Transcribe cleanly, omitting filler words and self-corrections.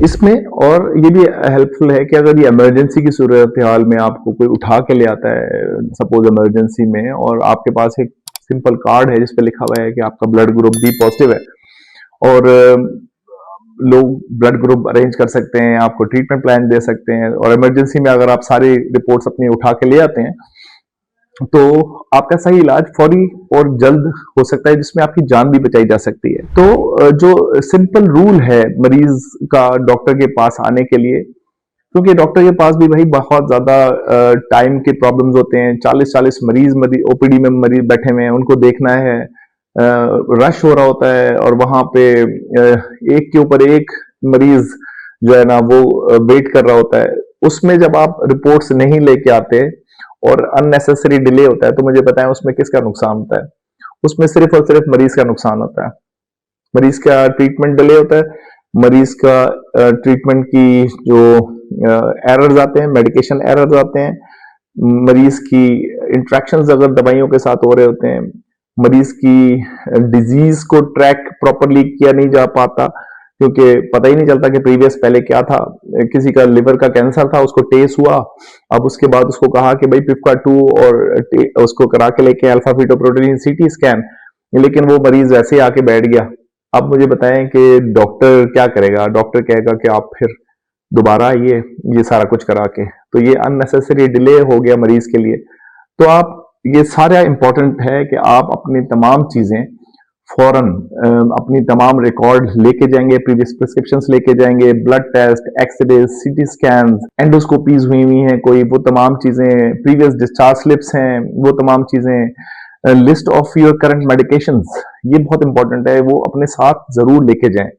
इसमें और ये भी हेल्पफुल है कि अगर ये इमरजेंसी की सूरत हाल में आपको कोई उठा के ले आता है, सपोज इमरजेंसी में, और आपके पास एक सिंपल कार्ड है जिस पे लिखा हुआ है कि आपका ब्लड ग्रुप बी पॉजिटिव है, और लोग ब्लड ग्रुप अरेंज कर सकते हैं, आपको ट्रीटमेंट प्लान दे सकते हैं, और इमरजेंसी में अगर आप सारी रिपोर्ट्स अपनी उठा के ले आते हैं तो आपका सही इलाज फौरी और जल्द हो सकता है, जिसमें आपकी जान भी बचाई जा सकती है। तो जो सिंपल रूल है मरीज का डॉक्टर के पास आने के लिए, क्योंकि डॉक्टर के पास भी भाई बहुत ज्यादा टाइम के प्रॉब्लम्स होते हैं, 40-40 मरीज ओपीडी में मरीज बैठे हुए हैं, उनको देखना है, रश हो रहा होता है, और वहां पे एक के ऊपर एक मरीज जो है ना वो वेट कर रहा होता है। उसमें जब आप रिपोर्ट्स नहीं लेके आते और अननेसेसरी डिले होता है, तो मुझे पता है उसमें किसका नुकसान होता है। उसमें सिर्फ और सिर्फ मरीज का नुकसान होता है। मरीज का ट्रीटमेंट डिले होता है, मरीज का ट्रीटमेंट की जो एरर्स आते हैं, मेडिकेशन एरर्स आते हैं, मरीज की इंट्रैक्शंस अगर दवाइयों के साथ हो रहे होते हैं, मरीज की डिजीज को ट्रैक प्रॉपरली किया नहीं जा पाता, क्योंकि पता ही नहीं चलता कि प्रीवियस पहले क्या था। किसी का लिवर का कैंसर था, उसको टेस्ट हुआ, अब उसके बाद उसको कहा कि भाई पिपका 2 और उसको करा के लेके अल्फा फीटोप्रोटीन सीटी स्कैन, लेकिन वो मरीज वैसे ही आके बैठ गया। अब मुझे बताएं कि डॉक्टर क्या करेगा? डॉक्टर कहेगा कि आप फिर दोबारा आइए ये सारा कुछ करा के, तो ये अननेसेसरी डिले हो गया मरीज के लिए। तो आप, ये सारा इंपॉर्टेंट है कि आप अपनी तमाम चीजें फौरन, अपनी तमाम रिकॉर्ड लेके जाएंगे, प्रीवियस प्रिस्क्रिप्शंस लेके जाएंगे, blood test, x-ray, CT scan, endoscopies हुई हुई हैं कोई, वो तमाम चीजें, प्रीवियस डिस्चार्ज स्लिप्स हैं, वो तमाम चीजें, list of your current medications, ये बहुत इंपॉर्टेंट है, वो अपने साथ जरूर लेके जाएं।